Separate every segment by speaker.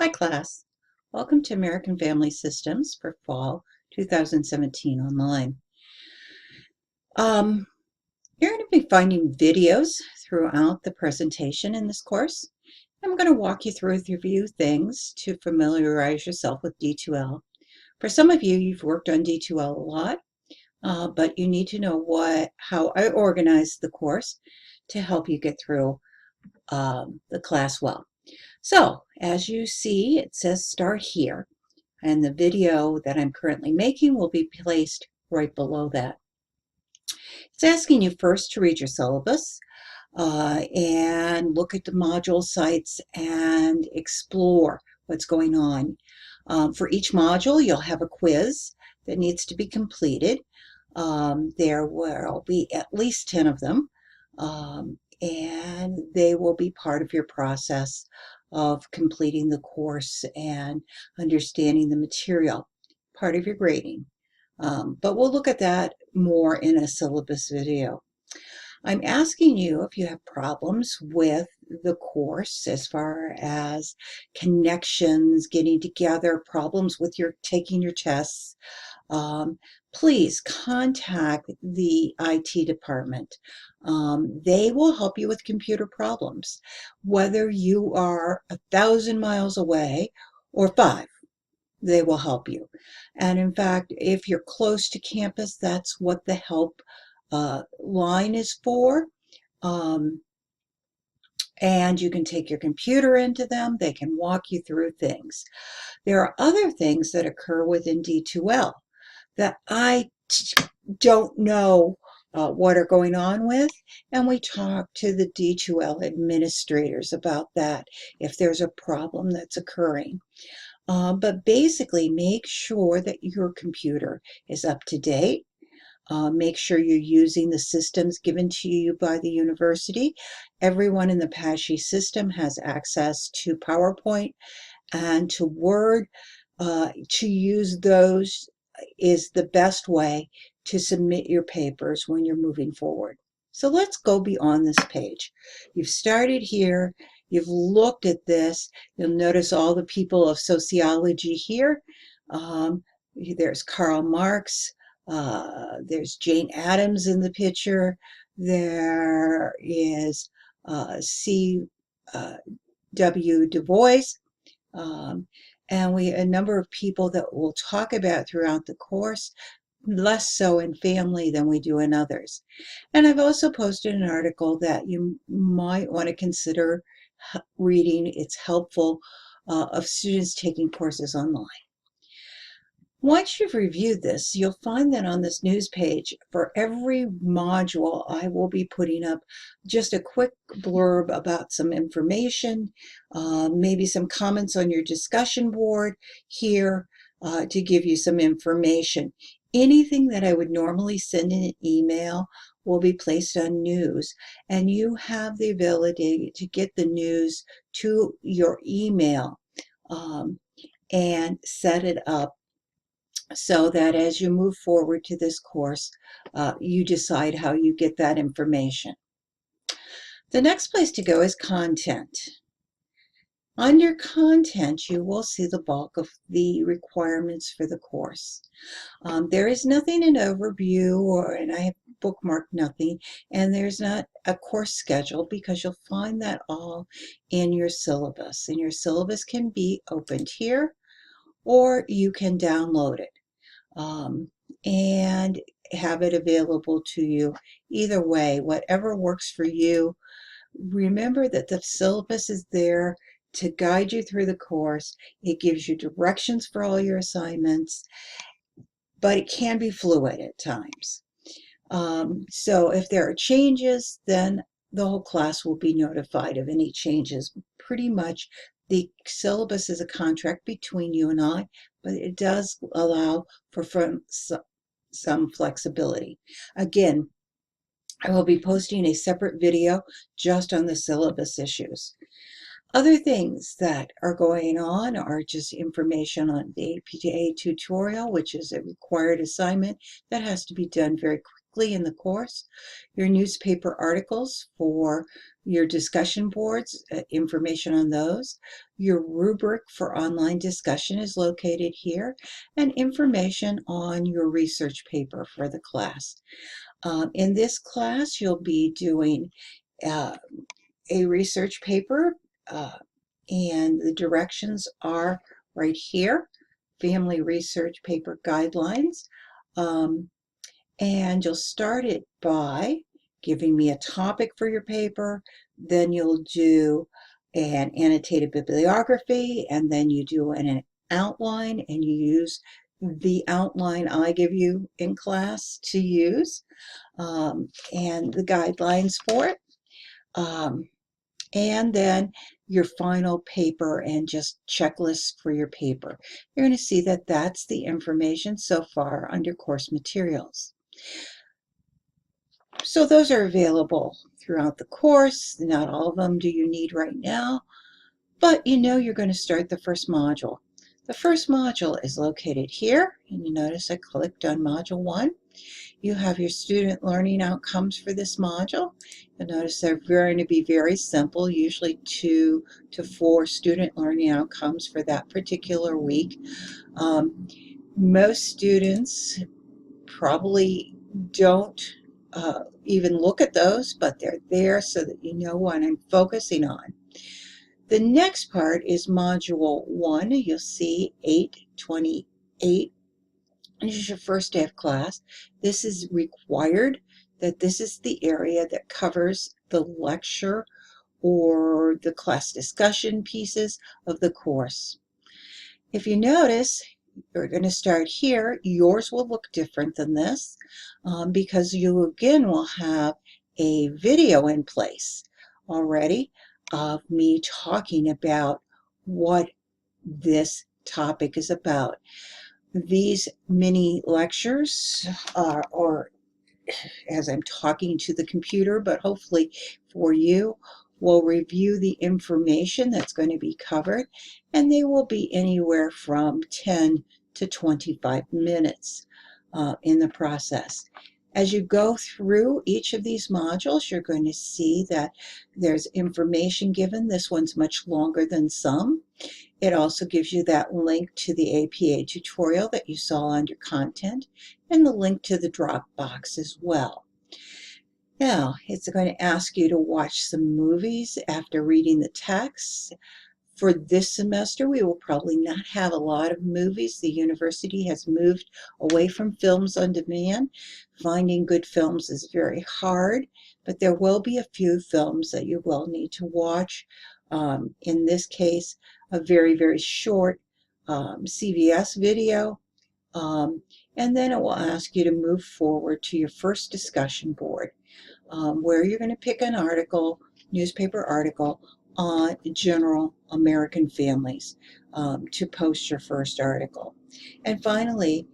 Speaker 1: Hi class, welcome to American Family Systems for Fall 2017 online. You're going to be finding videos throughout the presentation in this course. I'm going to walk you through a few things to familiarize yourself with D2L. For some of you, you've worked on D2L a lot, but you need to know how I organize the course to help you get through the class well. So as you see, it says start here, and the video that I'm currently making will be placed right below that. It's asking you first to read your syllabus and look at the module sites and explore what's going on. For each module, you'll have a quiz that needs to be completed. There will be at least 10 of them, and they will be part of your process of completing the course and understanding the material, part of your grading. But we'll look at that more in a syllabus video. I'm asking you if you have problems with the course as far as connections, getting together, problems with taking your tests. Please contact the IT department. They will help you with computer problems, whether you are 1,000 miles away or 5. They will help you. And in fact, if you're close to campus, that's what the help line is for. And you can take your computer into them. They can walk you through things. There are other things that occur within D2L that I don't know what are going on with, and we talk to the D2L administrators about that if there's a problem that's occurring. But basically, make sure that your computer is up to date. Make sure you're using the systems given to you by the university. Everyone in the PASHE system has access to PowerPoint and to Word. To use those is the best way to submit your papers when you're moving forward. So let's go beyond this page. You've started here. You've looked at this. You'll notice all the people of sociology here. There's Karl Marx. There's Jane Addams in the picture. There is C.W. Du Bois. And a number of people that we'll talk about throughout the course, less so in family than we do in others. And I've also posted an article that you might want to consider reading. It's helpful of students taking courses online. Once you've reviewed this, you'll find that on this news page, for every module, I will be putting up just a quick blurb about some information, maybe some comments on your discussion board here to give you some information. Anything that I would normally send in an email will be placed on news, and you have the ability to get the news to your email and set it up so that as you move forward to this course, you decide how you get that information. The next place to go is content. Under content, you will see the bulk of the requirements for the course. There is nothing in overview, and I have bookmarked nothing, and there's not a course schedule because you'll find that all in your syllabus. And your syllabus can be opened here, or you can download it and have it available to you. Either way, whatever works for you. Remember that the syllabus is there to guide you through the course. It gives you directions for all your assignments, but it can be fluid at times. So if there are changes, then the whole class will be notified of any changes. Pretty much the syllabus is a contract between you and I, but it does allow for some flexibility. Again, I will be posting a separate video just on the syllabus issues. Other things that are going on are just information on the APA tutorial, which is a required assignment that has to be done very quickly in the course. Your newspaper articles for your discussion boards, information on those. Your rubric for online discussion is located here, and information on your research paper for the class. In this class, you'll be doing uh, a research paper, and the directions are right here, Family Research Paper Guidelines. Um, and you'll start it by giving me a topic for your paper, then you'll do an annotated bibliography, and then you do an outline, and you use the outline I give you in class to use, and the guidelines for it. And then your final paper and just checklists for your paper. You're going to see that that's the information so far under course materials. So those are available throughout the course. Not all of them do you need right now, but you know you're going to start the first module. The first module is located here, and you notice I clicked on Module 1. You have your student learning outcomes for this module. You'll notice they're going to be very simple, usually 2 to 4 student learning outcomes for that particular week. Most students probably don't even look at those, but they're there so that you know what I'm focusing on. The next part is Module 1. You'll see 828. This is your first day of class. This is required, that this is the area that covers the lecture or the class discussion pieces of the course. If you notice, you're going to start here. Yours will look different than this because you again will have a video in place already of me talking about what this topic is about. These mini lectures or as I'm talking to the computer, but hopefully for you, will review the information that's going to be covered, and they will be anywhere from 10 to 25 minutes in the process. As you go through each of these modules, you're going to see that there's information given. This one's much longer than some. It also gives you that link to the APA tutorial that you saw under content, and the link to the Dropbox as well. Now, it's going to ask you to watch some movies after reading the text. For this semester, we will probably not have a lot of movies. The university has moved away from films on demand. Finding good films is very hard, but there will be a few films that you will need to watch. In this case, a very, very short CVS video. And then it will ask you to move forward to your first discussion board, where you're going to pick an article, newspaper article, on general American families to post your first article. And finally,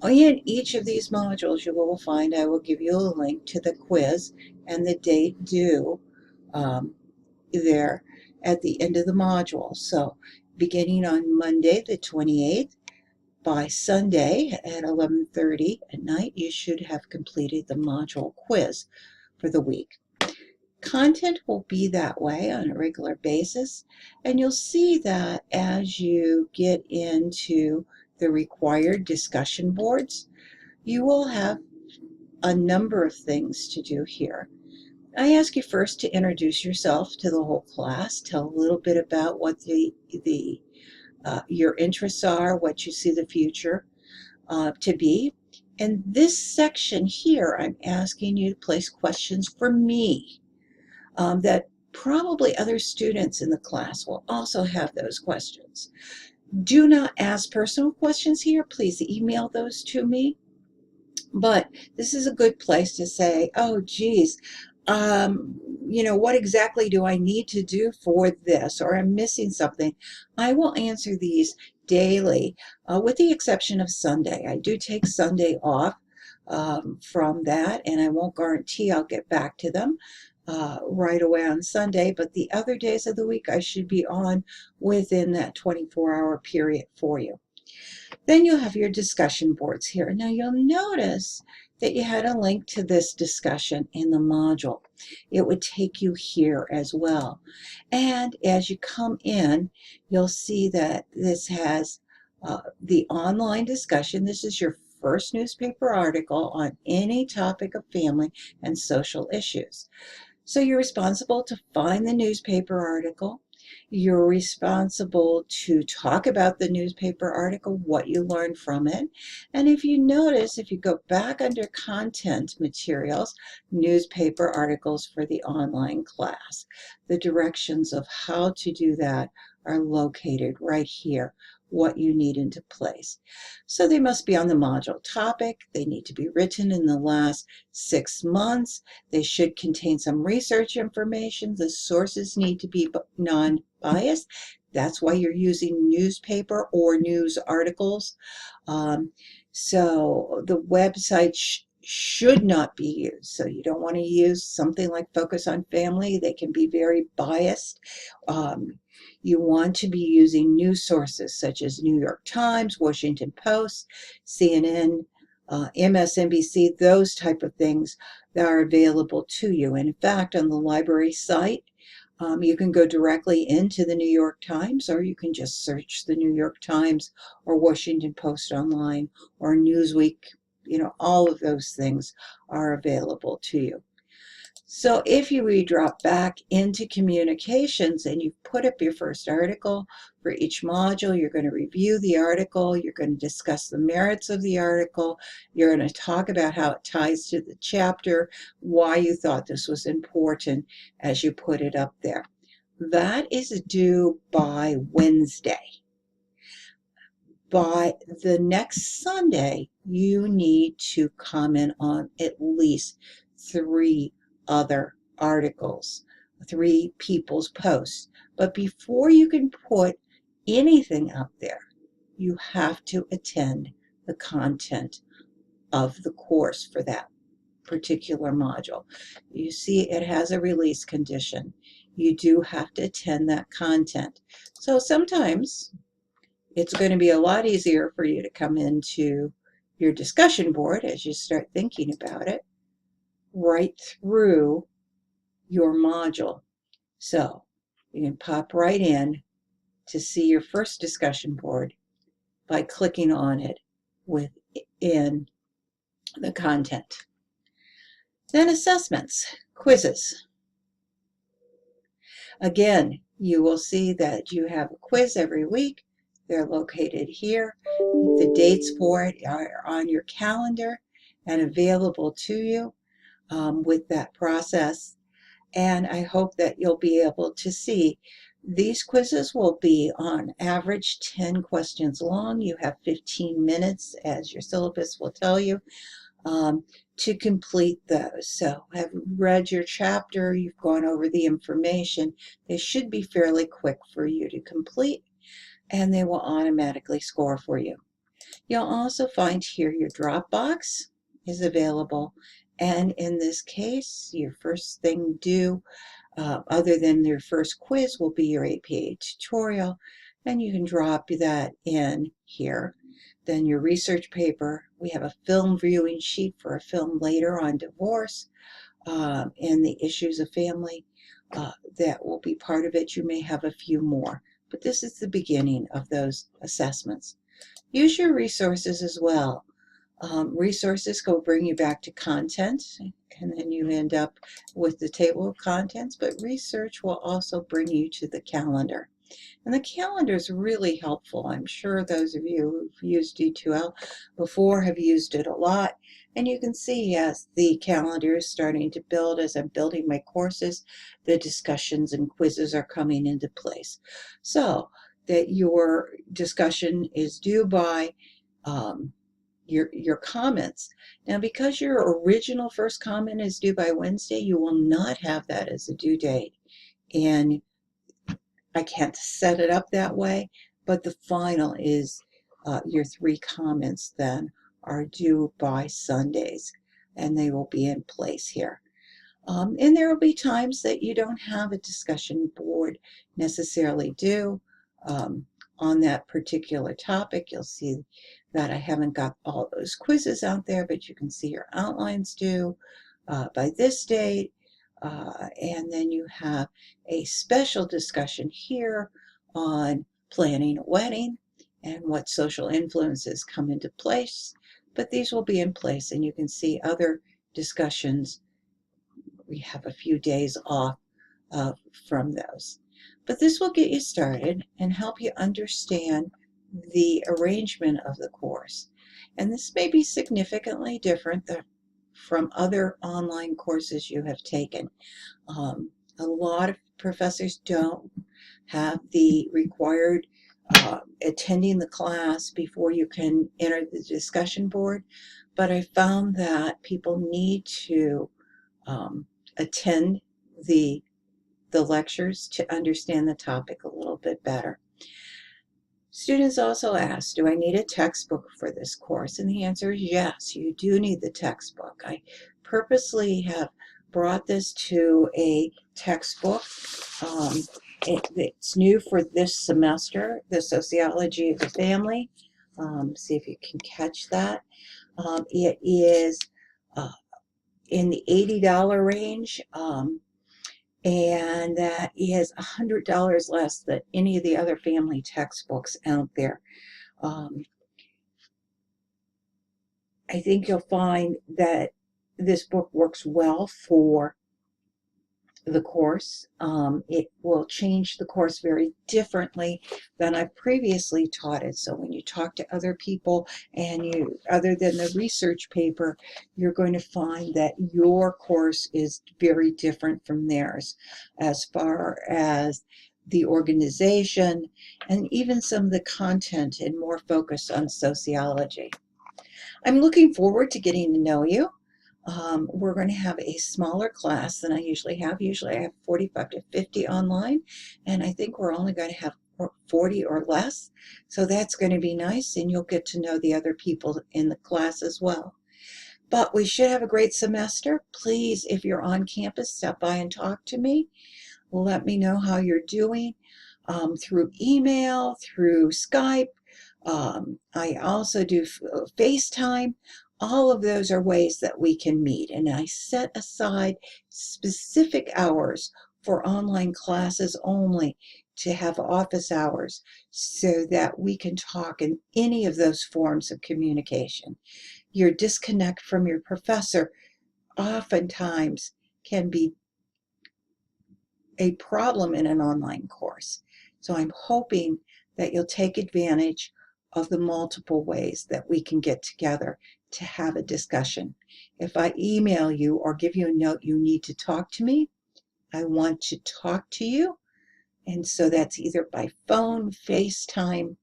Speaker 1: in each of these modules, you will find I will give you a link to the quiz and the date due there at the end of the module. So beginning on Monday the 28th, by Sunday at 11:30 at night, you should have completed the module quiz for the week. Content will be that way on a regular basis, and you'll see that as you get into the required discussion boards, you will have a number of things to do here. I ask you first to introduce yourself to the whole class, tell a little bit about what your interests are, what you see the future to be. And this section here, I'm asking you to place questions for me that probably other students in the class will also have those questions. Do not ask personal questions here. Please email those to me. But this is a good place to say, oh, geez, what exactly do I need to do for this? Or I'm missing something. I will answer these daily, with the exception of Sunday. I do take Sunday off from that, and I won't guarantee I'll get back to them right away on Sunday, but the other days of the week I should be on within that 24-hour period for you. Then you'll have your discussion boards here. Now you'll notice that you had a link to this discussion in the module. It would take you here as well. And as you come in, you'll see that this has the online discussion. This is your first newspaper article on any topic of family and social issues. So you're responsible to find the newspaper article. You're responsible to talk about the newspaper article, what you learned from it. And if you notice, if you go back under content materials, newspaper articles for the online class, the directions of how to do that are located right here, what you need into place. So they must be on the module topic. They need to be written in the last 6 months. They should contain some research information. The sources need to be non-biased. That's why you're using newspaper or news articles. So the website should not be used. So you don't want to use something like Focus on Family. They can be very biased. You want to be using news sources such as New York Times, Washington Post, CNN, MSNBC, those type of things that are available to you. And in fact, on the library site, you can go directly into the New York Times, or you can just search the New York Times or Washington Post online or Newsweek. You know, all of those things are available to you. So if you drop back into communications and you put up your first article for each module, you're going to review the article, you're going to discuss the merits of the article, you're going to talk about how it ties to the chapter, why you thought this was important as you put it up there. That is due by Wednesday. By the next Sunday, you need to comment on at least 3 other articles, 3 people's posts. But before you can put anything up there, you have to attend the content of the course for that particular module. You see, it has a release condition. You do have to attend that content. So sometimes it's going to be a lot easier for you to come into your discussion board as you start thinking about it, right through your module. So you can pop right in to see your first discussion board by clicking on it within the content. Then assessments, quizzes. Again, you will see that you have a quiz every week. They're located here. The dates for it are on your calendar and available to you with that process. And I hope that you'll be able to see these quizzes will be on average 10 questions long. You have 15 minutes, as your syllabus will tell you, to complete those. So have read your chapter, you've gone over the information. They should be fairly quick for you to complete, and they will automatically score for you. You'll also find here your Dropbox is available, and in this case, your first thing due, other than your first quiz, will be your APA tutorial, and you can drop that in here. Then your research paper, we have a film viewing sheet for a film later on divorce and the issues of family. That will be part of it. You may have a few more, but this is the beginning of those assessments. Use your resources as well. Resources will bring you back to content, and then you end up with the table of contents, but research will also bring you to the calendar. And the calendar is really helpful. I'm sure those of you who've used D2L before have used it a lot. And you can see as the calendar is starting to build, as I'm building my courses, the discussions and quizzes are coming into place. So that your discussion is due by your comments. Now, because your original first comment is due by Wednesday, you will not have that as a due date. And I can't set it up that way, but the final is your 3 comments then are due by Sundays, and they will be in place here. And there will be times that you don't have a discussion board necessarily due. on that particular topic. You'll see that I haven't got all those quizzes out there, but you can see your outlines due by this date. And then you have a special discussion here on planning a wedding and what social influences come into place. But these will be in place, and you can see other discussions. We have a few days off from those. But this will get you started and help you understand the arrangement of the course. And this may be significantly different from other online courses you have taken. A lot of professors don't have the required attending the class before you can enter the discussion board, but I found that people need to attend the lectures to understand the topic a little bit better. Students also ask, do I need a textbook for this course? And the answer is yes, you do need the textbook. I purposely have brought this to a textbook. It's new for this semester, the Sociology of the Family. See if you can catch that. It is in the $80 range. And that is $100 less than any of the other family textbooks out there. I think you'll find that this book works well for the course. It will change the course very differently than I previously taught it. So when you talk to other people and other than the research paper, you're going to find that your course is very different from theirs as far as the organization and even some of the content and more focus on sociology. I'm looking forward to getting to know you. We're going to have a smaller class than I usually have. Usually I have 45 to 50 online, and I think we're only going to have 40 or less. So that's going to be nice, and you'll get to know the other people in the class as well. But we should have a great semester. Please, if you're on campus, stop by and talk to me. Let me know how you're doing through email, through Skype. I also do FaceTime. All of those are ways that we can meet, and I set aside specific hours for online classes only to have office hours so that we can talk in any of those forms of communication. Your disconnect from your professor oftentimes can be a problem in an online course. So I'm hoping that you'll take advantage of the multiple ways that we can get together to have a discussion. If I email you or give you a note, you need to talk to me. I want to talk to you. And so that's either by phone, FaceTime,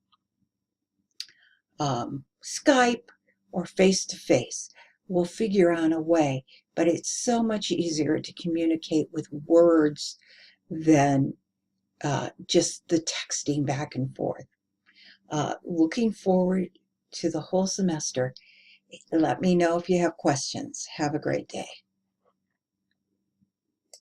Speaker 1: Skype, or face-to-face. We'll figure out a way, but it's so much easier to communicate with words than just the texting back and forth. Looking forward to the whole semester. Let me know if you have questions. Have a great day.